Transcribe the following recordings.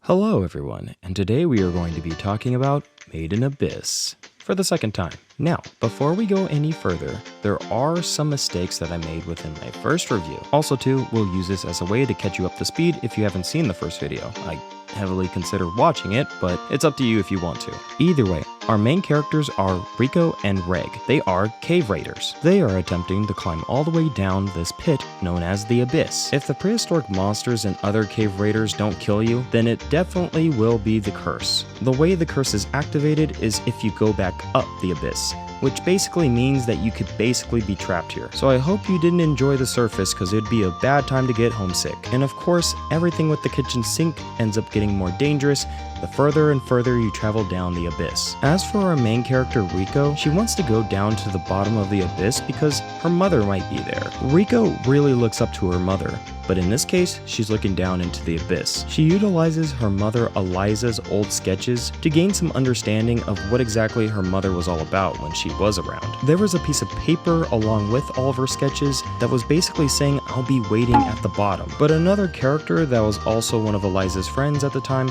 Hello everyone, and today we are going to be talking about Made in Abyss for the second time. Now, before we go any further, there are some mistakes that I made within my first review. Also too, we'll use this as a way to catch you up to speed if you haven't seen the first video. I heavily consider watching it, but it's up to you if you want to. Either way, our main characters are Rico and Reg. They are cave raiders. They are attempting to climb all the way down this pit known as the Abyss. If the prehistoric monsters and other cave raiders don't kill you, then it definitely will be the curse. The way the curse is activated is if you go back up the Abyss, which basically means that you could basically be trapped here. So I hope you didn't enjoy the surface because it'd be a bad time to get homesick. And of course, everything with the kitchen sink ends up getting more dangerous the further and further you travel down the abyss. As for our main character Rico, she wants to go down to the bottom of the abyss because her mother might be there. Rico really looks up to her mother, but in this case, she's looking down into the abyss. She utilizes her mother Eliza's old sketches to gain some understanding of what exactly her mother was all about when she was around. There was a piece of paper along with all of her sketches that was basically saying, "I'll be waiting at the bottom." But another character that was also one of Eliza's friends at the time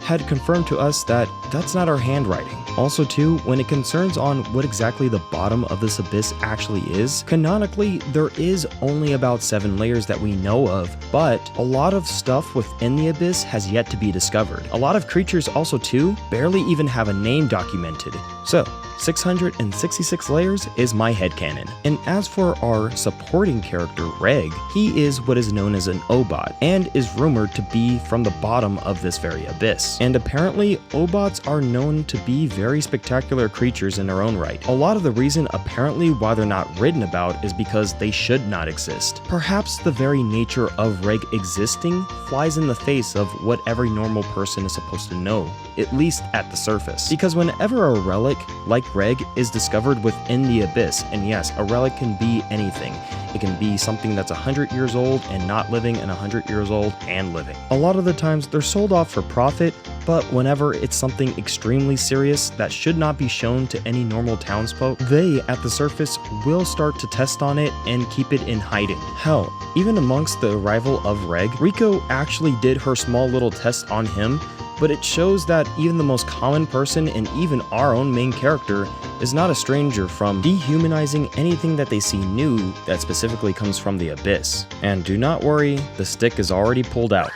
had confirmed to us that that's not our handwriting. Also too, when it concerns on what exactly the bottom of this abyss actually is, canonically there is only about 7 layers that we know of, but a lot of stuff within the abyss has yet to be discovered. A lot of creatures also too barely even have a name documented. So 666 layers is my headcanon. And as for our supporting character Reg, he is what is known as an Obot and is rumored to be from the bottom of this very abyss. And apparently Obots are known to be very spectacular creatures in their own right. A lot of the reason apparently why they're not written about is because they should not exist. Perhaps the very nature of Reg existing flies in the face of what every normal person is supposed to know, at least at the surface. Because whenever a relic like Reg is discovered within the abyss, and yes, a relic can be anything. It can be something that's 100 years old and not living, and 100 years old and living. A lot of the times they're sold off for profit, but whenever it's something extremely serious that should not be shown to any normal townsfolk, they at the surface will start to test on it and keep it in hiding. Hell, even amongst the arrival of Reg, Rico actually did her small little test on him, but it shows that even the most common person and even our own main character is not a stranger from dehumanizing anything that they see new that specifically comes from the abyss. And do not worry, the stick is already pulled out.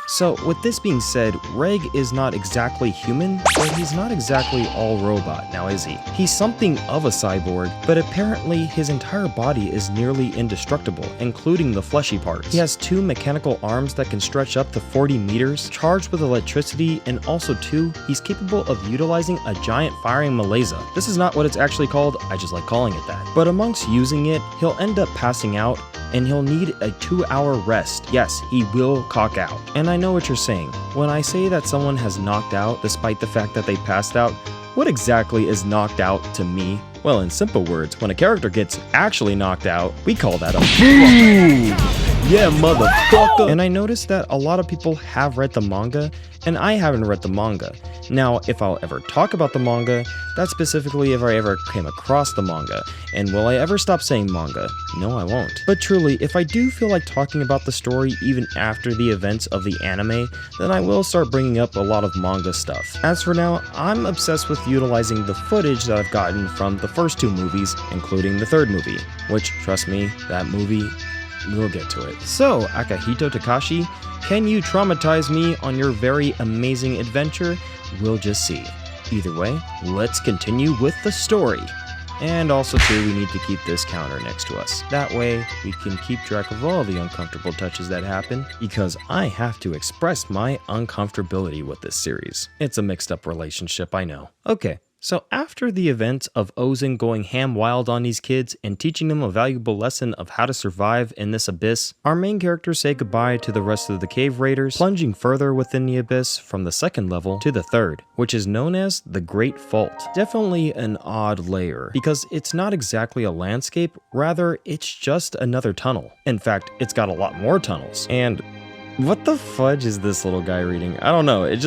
So with this being said, Reg is not exactly human, but he's not exactly all robot, now is he? He's something of a cyborg, but apparently his entire body is nearly indestructible, including the fleshy parts. He has 2 mechanical arms that can stretch up to 40 meters, charged with electricity, and also too, he's capable of utilizing a giant firing Malaysia. This is not what it's actually called, I just like calling it that. But amongst using it, he'll end up passing out, and he'll need a 2-hour rest. Yes, he will cock out. And I know what you're saying. When I say that someone has knocked out despite the fact that they passed out, what exactly is knocked out to me? Well, in simple words, when a character gets actually knocked out, we call that a boom! Yeah, motherfucker! And I noticed that a lot of people have read the manga, and I haven't read the manga. Now, if I'll ever talk about the manga, that's specifically if I ever came across the manga. And will I ever stop saying manga? No, I won't. But truly, if I do feel like talking about the story even after the events of the anime, then I will start bringing up a lot of manga stuff. As for now, I'm obsessed with utilizing the footage that I've gotten from the first 2 movies, including the 3rd movie, which, trust me, that movie, we'll get to it. So, Akihito Takashi, can you traumatize me on your very amazing adventure? We'll just see. Either way, let's continue with the story. And also too, we need to keep this counter next to us. That way, we can keep track of all the uncomfortable touches that happen, because I have to express my uncomfortability with this series. It's a mixed up relationship, I know. Okay. So after the events of Ozen going ham wild on these kids and teaching them a valuable lesson of how to survive in this abyss, our main characters say goodbye to the rest of the cave raiders, plunging further within the abyss from the 2nd level to the 3rd, which is known as the Great Fault. Definitely an odd layer, because it's not exactly a landscape, rather it's just another tunnel. In fact, it's got a lot more tunnels. And what the fudge is this little guy reading? I don't know, it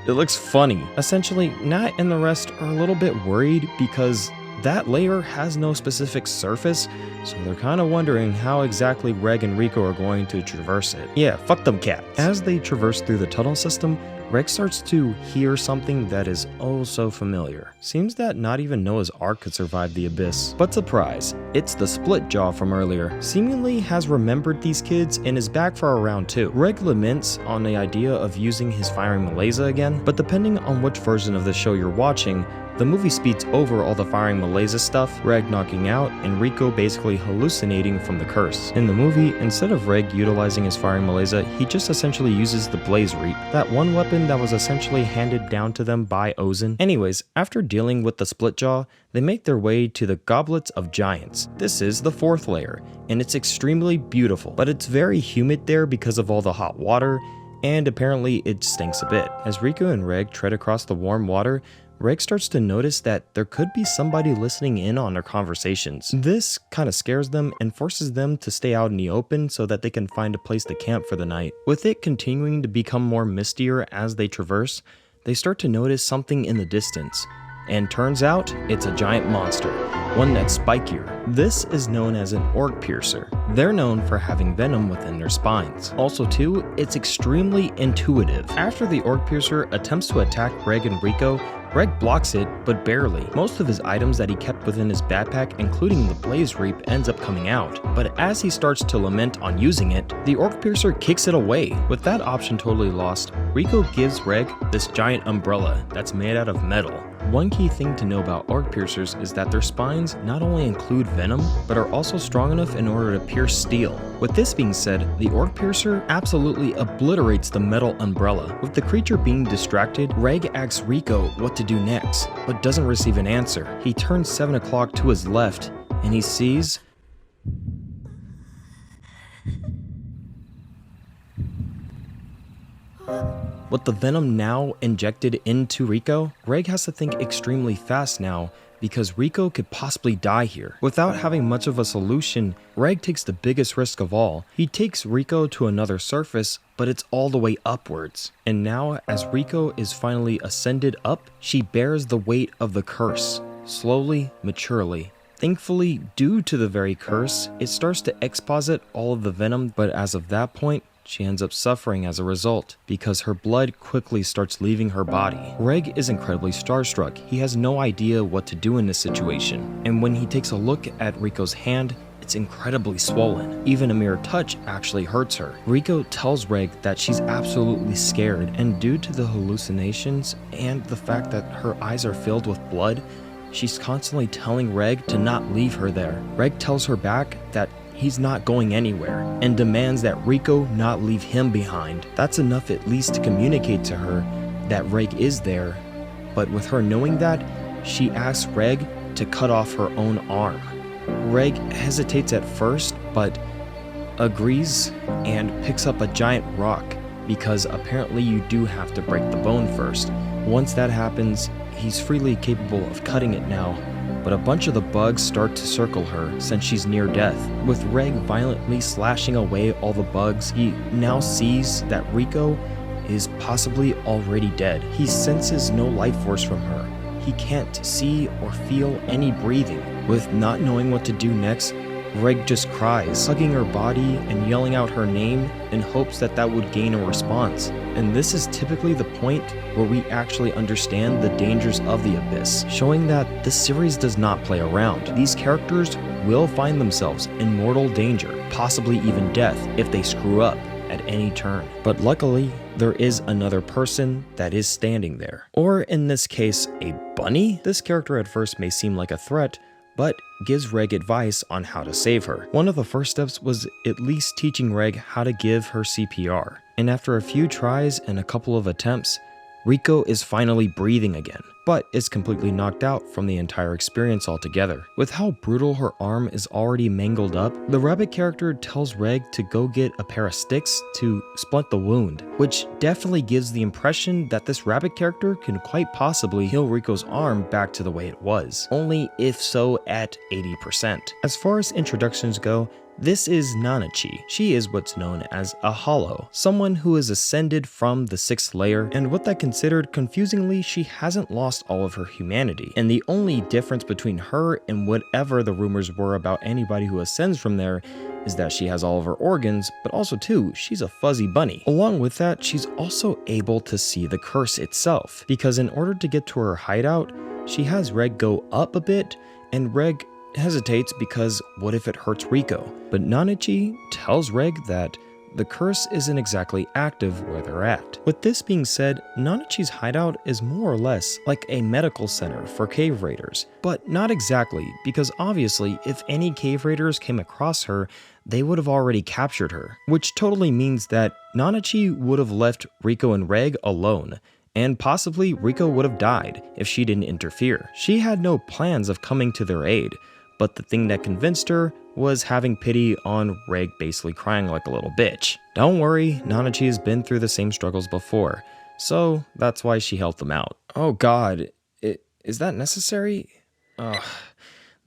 looks funny. Essentially, Nat and the rest are a little bit worried because that layer has no specific surface, so they're kind of wondering how exactly Reg and Rico are going to traverse it. Yeah, fuck them cats. As they traverse through the tunnel system, Reg starts to hear something that is oh so familiar. Seems that not even Noah's Ark could survive the abyss. But surprise, it's the split jaw from earlier. Seemingly has remembered these kids and is back for a round 2. Reg laments on the idea of using his firing Malaysia again, but depending on which version of the show you're watching, the movie speeds over all the firing Malaysia stuff, Reg knocking out, and Rico basically hallucinating from the curse. In the movie, instead of Reg utilizing his firing Malaysia, he just essentially uses the Blaze Reap, that one weapon that was essentially handed down to them by Ozin. Anyways, after dealing with the split jaw, they make their way to the Goblets of Giants. This is the 4th layer, and it's extremely beautiful, but it's very humid there because of all the hot water, and apparently it stinks a bit. As Rico and Reg tread across the warm water, Reg starts to notice that there could be somebody listening in on their conversations. This kind of scares them and forces them to stay out in the open so that they can find a place to camp for the night. With it continuing to become more mistier as they traverse, they start to notice something in the distance. And turns out, it's a giant monster, one that's spikier. This is known as an orc piercer. They're known for having venom within their spines. Also too, it's extremely intuitive. After the orc piercer attempts to attack Reg and Rico, Reg blocks it, but barely. Most of his items that he kept within his backpack, including the Blaze Reap, ends up coming out. But as he starts to lament on using it, the Orc Piercer kicks it away. With that option totally lost, Rico gives Reg this giant umbrella that's made out of metal. One key thing to know about Orc Piercers is that their spines not only include venom, but are also strong enough in order to pierce steel. With this being said, the Orc Piercer absolutely obliterates the metal umbrella. With the creature being distracted, Reg asks Rico what to do next, but doesn't receive an answer. He turns 7 o'clock to his left, and he sees with the venom now injected into Rico, Reg has to think extremely fast now because Rico could possibly die here. Without having much of a solution, Reg takes the biggest risk of all. He takes Rico to another surface, but it's all the way upwards. And now, as Rico is finally ascended up, she bears the weight of the curse, slowly, maturely. Thankfully, due to the very curse, it starts to exposit all of the venom, but as of that point, she ends up suffering as a result, because her blood quickly starts leaving her body. Reg is incredibly starstruck. He has no idea what to do in this situation, and when he takes a look at Rico's hand, it's incredibly swollen. Even a mere touch actually hurts her. Rico tells Reg that she's absolutely scared, and due to the hallucinations and the fact that her eyes are filled with blood, she's constantly telling Reg to not leave her there. Reg tells her back that he's not going anywhere, and demands that Rico not leave him behind. That's enough at least to communicate to her that Reg is there, but with her knowing that, she asks Reg to cut off her own arm. Reg hesitates at first, but agrees and picks up a giant rock, because apparently you do have to break the bone first. Once that happens, he's freely capable of cutting it now, but a bunch of the bugs start to circle her since she's near death. With Reg violently slashing away all the bugs, he now sees that Rico is possibly already dead. He senses no life force from her. He can't see or feel any breathing. With not knowing what to do next, Reg just cries, hugging her body and yelling out her name in hopes that that would gain a response. And this is typically the point where we actually understand the dangers of the Abyss, showing that this series does not play around. These characters will find themselves in mortal danger, possibly even death, if they screw up at any turn. But luckily, there is another person that is standing there. Or in this case, a bunny? This character at first may seem like a threat, but gives Reg advice on how to save her. One of the first steps was at least teaching Reg how to give her CPR. And after a few tries and a couple of attempts, Rico is finally breathing again, but is completely knocked out from the entire experience altogether. With how brutal her arm is already mangled up, the rabbit character tells Reg to go get a pair of sticks to splint the wound, which definitely gives the impression that this rabbit character can quite possibly heal Rico's arm back to the way it was, only if so at 80%. As far as introductions go, this is Nanachi. She is what's known as a hollow, someone who is ascended from the 6th layer, and what that considered, confusingly, she hasn't lost all of her humanity. And the only difference between her and whatever the rumors were about anybody who ascends from there is that she has all of her organs, but also too, she's a fuzzy bunny. Along with that, she's also able to see the curse itself, because in order to get to her hideout, she has Reg go up a bit, and Reg hesitates because what if it hurts Rico? But Nanachi tells Reg that the curse isn't exactly active where they're at. With this being said, Nanachi's hideout is more or less like a medical center for cave raiders, but not exactly, because obviously if any cave raiders came across her, they would have already captured her, which totally means that Nanachi would have left Rico and Reg alone, and possibly Rico would have died if she didn't interfere. She had no plans of coming to their aid, but the thing that convinced her was having pity on Reg basically crying like a little bitch. Don't worry, Nanachi has been through the same struggles before, so that's why she helped them out. Oh god, is that necessary? Ugh.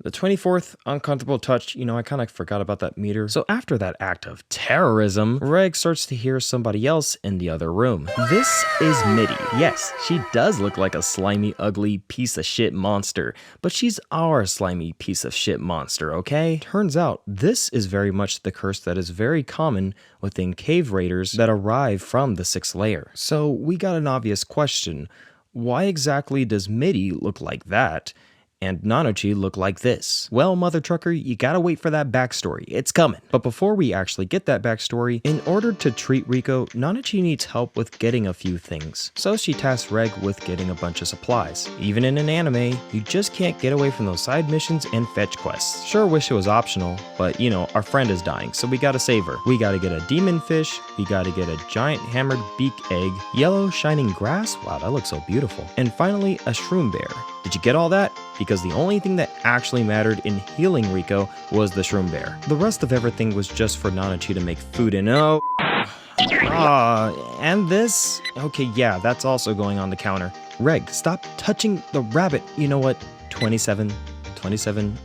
The 24th uncomfortable touch, I kind of forgot about that meter. So after that act of terrorism, Reg starts to hear somebody else in the other room. This is Mitty. Yes, she does look like a slimy, ugly piece of shit monster, but she's our slimy piece of shit monster, okay? Turns out, this is very much the curse that is very common within cave raiders that arrive from the 6th layer. So we got an obvious question. Why exactly does Mitty look like that? And Nanachi look like this? Well, mother trucker, you gotta wait for that backstory. It's coming. But before we actually get that backstory, in order to treat Rico, Nanachi needs help with getting a few things. So she tasks Reg with getting a bunch of supplies. Even in an anime, you just can't get away from those side missions and fetch quests. Sure wish it was optional, but our friend is dying, so we gotta save her. We gotta get a demon fish, we gotta get a giant hammered beak egg, yellow shining grass, wow that looks so beautiful, and finally a shroom bear. Did you get all that? Because the only thing that actually mattered in healing Rico was the shroom bear. The rest of everything was just for Nanachi to make food and and this? Okay, yeah, that's also going on the counter. Reg, stop touching the rabbit. You know what? 27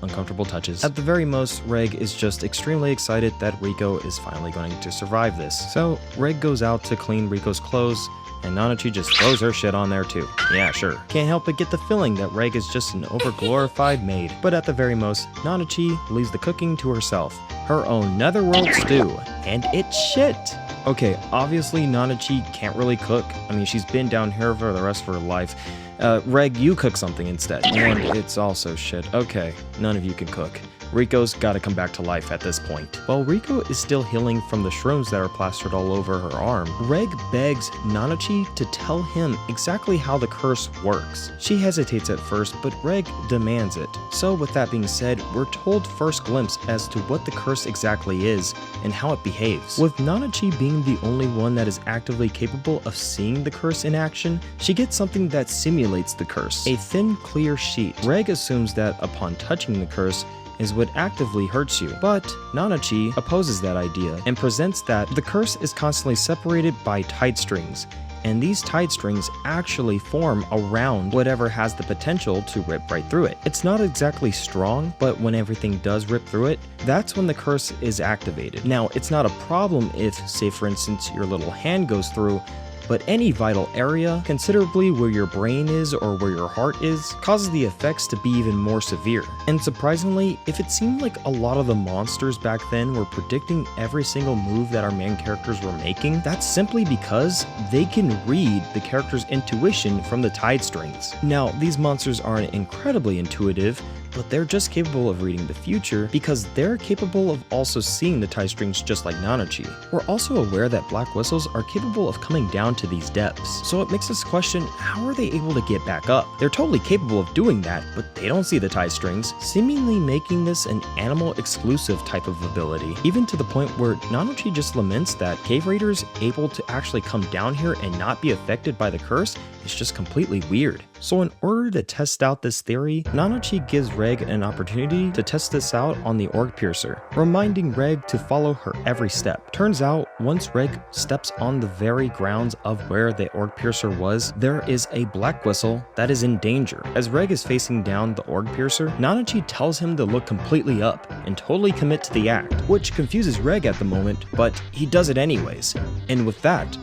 uncomfortable touches. At the very most, Reg is just extremely excited that Rico is finally going to survive this. So Reg goes out to clean Rico's clothes, and Nanachi just throws her shit on there too. Yeah, sure. Can't help but get the feeling that Reg is just an overglorified maid. But at the very most, Nanachi leaves the cooking to herself. Her own netherworld stew. And it's shit. Okay, obviously Nanachi can't really cook. I mean, she's been down here for the rest of her life. Reg, you cook something instead. And it's also shit. Okay, none of you can cook. Rico's gotta come back to life at this point. While Rico is still healing from the shrooms that are plastered all over her arm, Reg begs Nanachi to tell him exactly how the curse works. She hesitates at first, but Reg demands it. So with that being said, we're told first glimpse as to what the curse exactly is and how it behaves. With Nanachi being the only one that is actively capable of seeing the curse in action, she gets something that simulates the curse, a thin, clear sheet. Reg assumes that upon touching the curse, is what actively hurts you. But Nanachi opposes that idea and presents that the curse is constantly separated by tight strings, and these tight strings actually form around whatever has the potential to rip right through it. It's not exactly strong, but when everything does rip through it, that's when the curse is activated. Now, it's not a problem if, say for instance, your little hand goes through, but any vital area, considerably where your brain is or where your heart is, causes the effects to be even more severe. And surprisingly, if it seemed like a lot of the monsters back then were predicting every single move that our main characters were making, that's simply because they can read the character's intuition from the tide strings. Now, these monsters aren't incredibly intuitive, but they're just capable of reading the future because they're capable of also seeing the tie strings just like Nanachi. We're also aware that black whistles are capable of coming down to these depths, so it makes us question how are they able to get back up? They're totally capable of doing that, but they don't see the tie strings, seemingly making this an animal exclusive type of ability, even to the point where Nanachi just laments that cave raiders able to actually come down here and not be affected by the curse is just completely weird. So in order to test out this theory, Nanachi gives Reg an opportunity to test this out on the org piercer, reminding Reg to follow her every step. Turns out, once Reg steps on the very grounds of where the org piercer was, there is a black whistle that is in danger. As Reg is facing down the org piercer, Nanachi tells him to look completely up and totally commit to the act, which confuses Reg at the moment, but he does it anyways. And with that,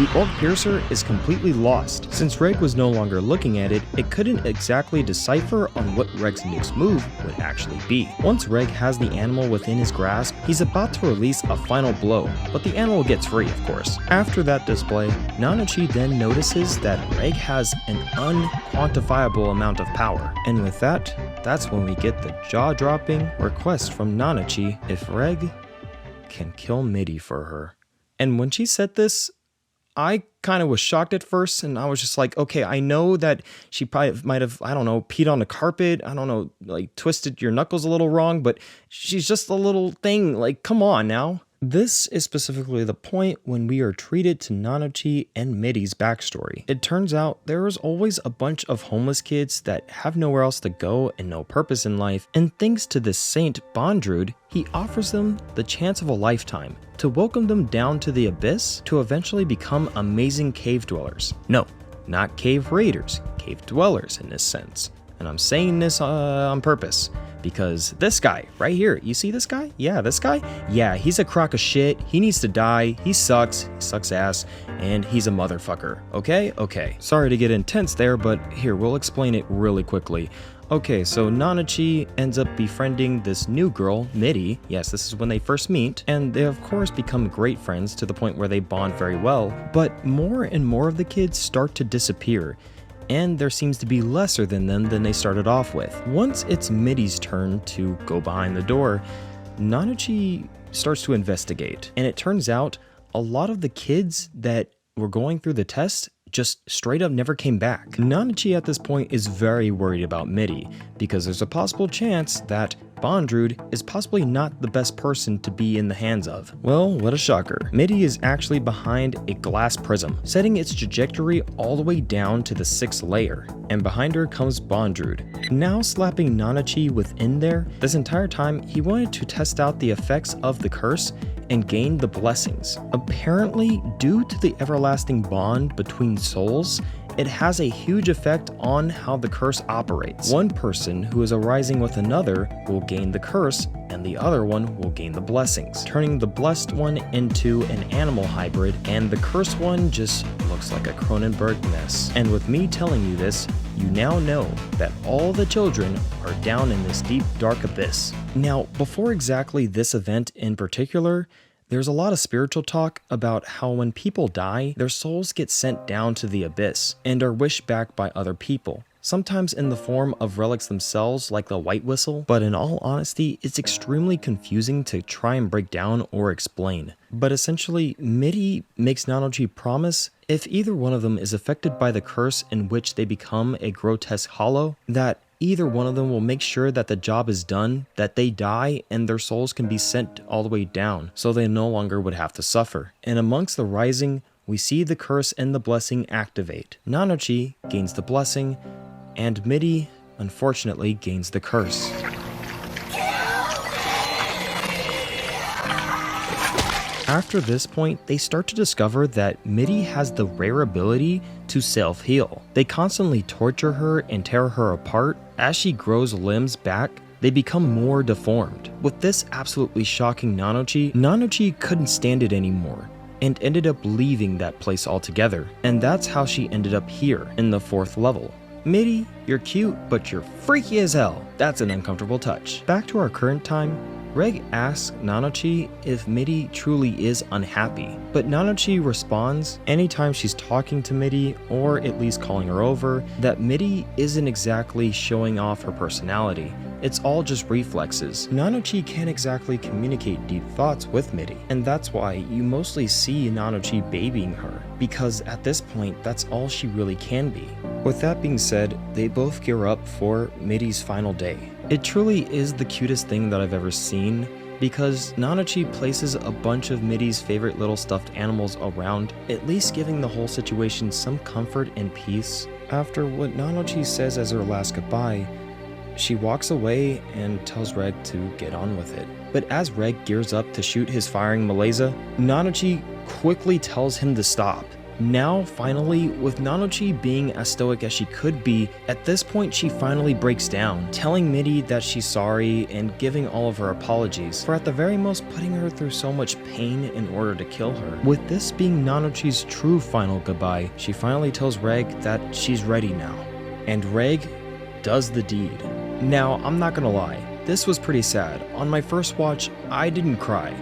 The orc piercer is completely lost. Since Reg was no longer looking at it, it couldn't exactly decipher on what Reg's next move would actually be. Once Reg has the animal within his grasp, he's about to release a final blow, but the animal gets free, of course. After that display, Nanachi then notices that Reg has an unquantifiable amount of power. And with that, that's when we get the jaw-dropping request from Nanachi if Reg can kill Midi for her. And when she said this, I kind of was shocked at first, and I was just like, okay, I know that she probably might have, I don't know, peed on the carpet, I don't know, like twisted your knuckles a little wrong, but she's just a little thing, like, come on now. This is specifically the point when we are treated to Nanachi and Midi's backstory. It turns out there is always a bunch of homeless kids that have nowhere else to go and no purpose in life, and thanks to this saint Bondrewd, he offers them the chance of a lifetime to welcome them down to the abyss to eventually become amazing cave dwellers. No, not cave raiders, cave dwellers in this sense. And I'm saying this on purpose, because this guy right here, you see this guy? Yeah, this guy? Yeah, he's a crock of shit. He needs to die. He sucks ass, and he's a motherfucker. Okay? Okay. Sorry to get intense there, but here, we'll explain it really quickly. Okay, so Nanachi ends up befriending this new girl, Midi. Yes, this is when they first meet, and they of course become great friends to the point where they bond very well, but more and more of the kids start to disappear, and there seems to be lesser than them than they started off with. Once it's Midi's turn to go behind the door, Nanachi starts to investigate, and it turns out a lot of the kids that were going through the test just straight up never came back. Nanachi at this point is very worried about Midi, because there's a possible chance that Bondrewd is possibly not the best person to be in the hands of. Well, what a shocker. Midi is actually behind a glass prism, setting its trajectory all the way down to the 6th layer, and behind her comes Bondrewd, now slapping Nanachi within there. This entire time, he wanted to test out the effects of the curse and gain the blessings. Apparently, due to the everlasting bond between souls, it has a huge effect on how the curse operates. One person who is arising with another will gain the curse, and the other one will gain the blessings, turning the blessed one into an animal hybrid, and the cursed one just looks like a Cronenberg mess. And with me telling you this, you now know that all the children are down in this deep, dark abyss. Now, before exactly this event in particular, there's a lot of spiritual talk about how when people die, their souls get sent down to the abyss and are wished back by other people, sometimes in the form of relics themselves like the white whistle, but in all honesty, it's extremely confusing to try and break down or explain. But essentially, Midi makes Nanachi promise if either one of them is affected by the curse in which they become a grotesque hollow, that either one of them will make sure that the job is done, that they die, and their souls can be sent all the way down, so they no longer would have to suffer. And amongst the rising, we see the curse and the blessing activate. Nanachi gains the blessing, and Midi, unfortunately, gains the curse. After this point, they start to discover that Midi has the rare ability to self-heal. They constantly torture her and tear her apart. As she grows limbs back, they become more deformed. With this absolutely shocking Nanachi couldn't stand it anymore and ended up leaving that place altogether. And that's how she ended up here in the 4th level. Midi, you're cute, but you're freaky as hell. That's an uncomfortable touch. Back to our current time, Reg asks Nanachi if Midi truly is unhappy, but Nanachi responds anytime she's talking to Midi, or at least calling her over, that Midi isn't exactly showing off her personality. It's all just reflexes. Nanachi can't exactly communicate deep thoughts with Midi, and that's why you mostly see Nanachi babying her, because at this point, that's all she really can be. With that being said, they both gear up for Midi's final day. It truly is the cutest thing that I've ever seen, because Nanachi places a bunch of Midi's favorite little stuffed animals around, at least giving the whole situation some comfort and peace. After what Nanachi says as her last goodbye, she walks away and tells Reg to get on with it. But as Reg gears up to shoot his firing Malaysia, Nanachi quickly tells him to stop. Now, finally, with Nanochi being as stoic as she could be, at this point she finally breaks down, telling Midi that she's sorry and giving all of her apologies for at the very most putting her through so much pain in order to kill her. With this being Nanochi's true final goodbye, she finally tells Reg that she's ready now. And Reg does the deed. Now, I'm not gonna lie, this was pretty sad. On my first watch, I didn't cry.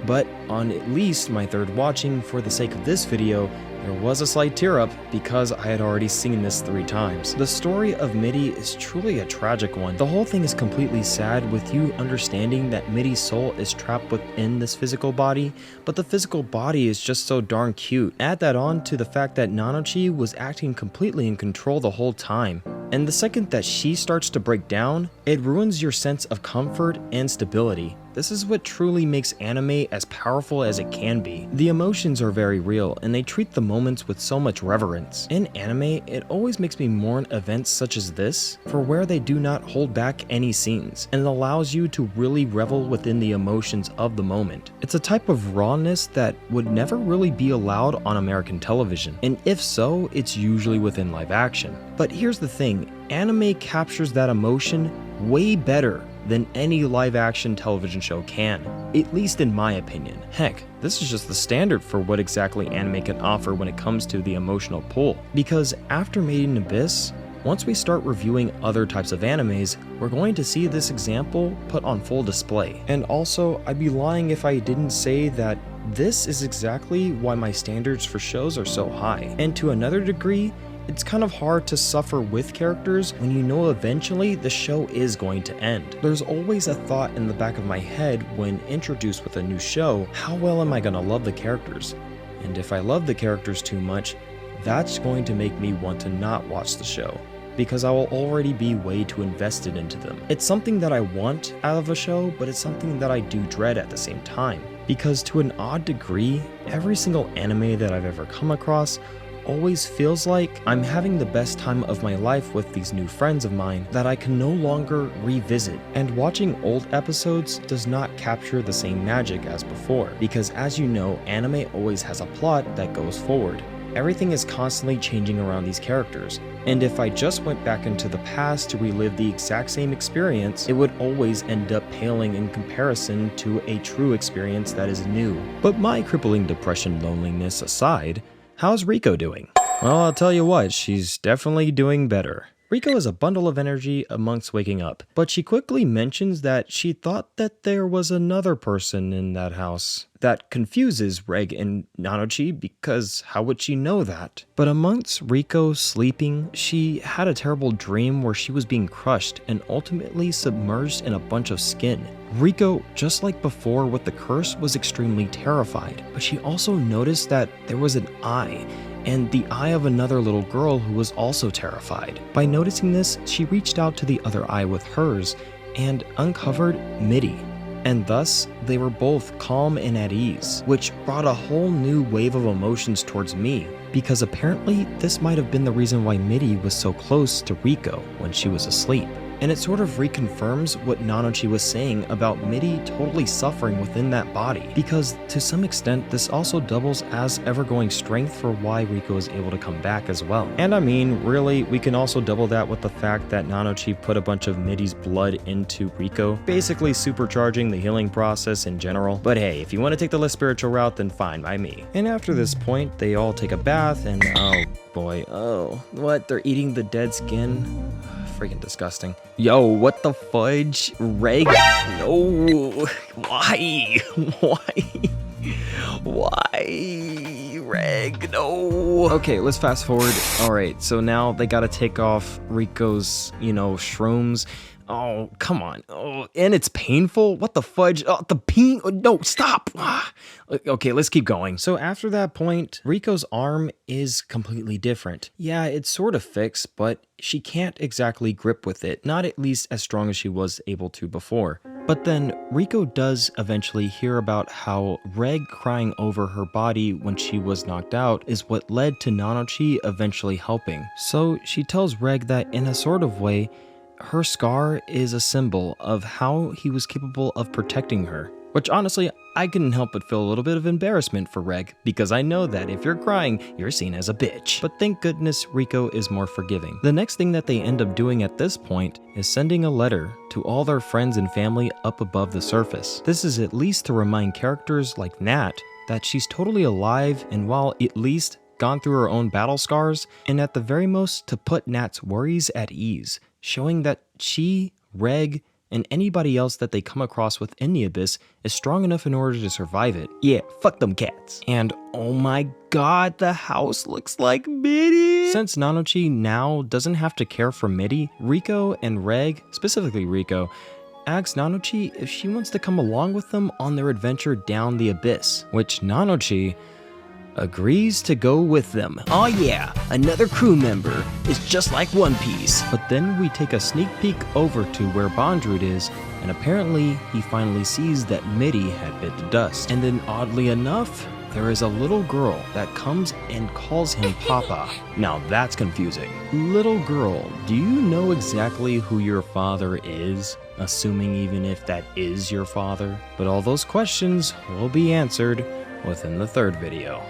But on at least my third watching, for the sake of this video, there was a slight tear up because I had already seen this 3 times. The story of Midi is truly a tragic one. The whole thing is completely sad, with you understanding that Midi's soul is trapped within this physical body, but the physical body is just so darn cute. Add that on to the fact that Nanochi was acting completely in control the whole time. And the second that she starts to break down, it ruins your sense of comfort and stability. This is what truly makes anime as powerful as it can be. The emotions are very real, and they treat the moments with so much reverence. In anime, it always makes me mourn events such as this, for where they do not hold back any scenes, and it allows you to really revel within the emotions of the moment. It's a type of rawness that would never really be allowed on American television, and if so, it's usually within live action. But here's the thing, anime captures that emotion way better than any live action television show can, at least in my opinion. Heck, this is just the standard for what exactly anime can offer when it comes to the emotional pull. Because after Made in Abyss, once we start reviewing other types of animes, we're going to see this example put on full display. And also, I'd be lying if I didn't say that this is exactly why my standards for shows are so high. And to another degree, it's kind of hard to suffer with characters when you know eventually the show is going to end. There's always a thought in the back of my head when introduced with a new show, how well am I gonna love the characters? And if I love the characters too much, that's going to make me want to not watch the show, because I will already be way too invested into them. It's something that I want out of a show, but it's something that I do dread at the same time. Because to an odd degree, every single anime that I've ever come across always feels like I'm having the best time of my life with these new friends of mine that I can no longer revisit. And watching old episodes does not capture the same magic as before, because as you know, anime always has a plot that goes forward. Everything is constantly changing around these characters, and if I just went back into the past to relive the exact same experience, it would always end up paling in comparison to a true experience that is new. But my crippling depression loneliness aside, how's Riko doing? Well, I'll tell you what, she's definitely doing better. Riko is a bundle of energy amongst waking up, but she quickly mentions that she thought that there was another person in that house. That confuses Reg and Nanochi, because how would she know that? But amongst Riko sleeping, she had a terrible dream where she was being crushed and ultimately submerged in a bunch of skin. Riko, just like before with the curse, was extremely terrified, but she also noticed that there was an eye, and the eye of another little girl who was also terrified. By noticing this, she reached out to the other eye with hers and uncovered Midi. And thus, they were both calm and at ease, which brought a whole new wave of emotions towards me, because apparently this might have been the reason why Midi was so close to Riko when she was asleep. And it sort of reconfirms what Nanochi was saying about Midi totally suffering within that body, because to some extent this also doubles as ever-going strength for why Riko is able to come back as well. And I mean, really, we can also double that with the fact that Nanochi put a bunch of Midi's blood into Riko, basically supercharging the healing process in general. But hey, if you want to take the less spiritual route, then fine by me. And after this point, they all take a bath and oh boy, oh, what, they're eating the dead skin? Freaking disgusting. Yo, what the fudge? Reg? No. Why? Why? Why? Reg, no. Okay, let's fast forward. Alright, so now they gotta take off Riko's, shrooms. Oh, come on. Oh, and it's painful? What the fudge? Oh, the pain. Oh, no, stop. Okay, let's keep going. So after that point, Riko's arm is completely different. Yeah, it's sort of fixed, but she can't exactly grip with it. Not at least as strong as she was able to before. But then Riko does eventually hear about how Reg crying over her body when she was knocked out is what led to Nanochi eventually helping. So she tells Reg that in a sort of way, her scar is a symbol of how he was capable of protecting her. Which honestly, I couldn't help but feel a little bit of embarrassment for Reg, because I know that if you're crying, you're seen as a bitch. But thank goodness Rico is more forgiving. The next thing that they end up doing at this point is sending a letter to all their friends and family up above the surface. This is at least to remind characters like Nat that she's totally alive, and while at least gone through her own battle scars, and at the very most to put Nat's worries at ease, showing that she, Reg, and anybody else that they come across within the Abyss is strong enough in order to survive it. Yeah, fuck them cats. And oh my god, the house looks like Mitty! Since Nanochi now doesn't have to care for Mitty, Rico and Reg, specifically Rico, asks Nanochi if she wants to come along with them on their adventure down the Abyss, which Nanochi agrees to go with them. Oh yeah, another crew member is just like One Piece. But then we take a sneak peek over to where Bondrewd is, and apparently he finally sees that Mitty had bit the dust. And then oddly enough, there is a little girl that comes and calls him Papa. Now that's confusing. Little girl, do you know exactly who your father is? Assuming even if that is your father. But all those questions will be answered within the third video.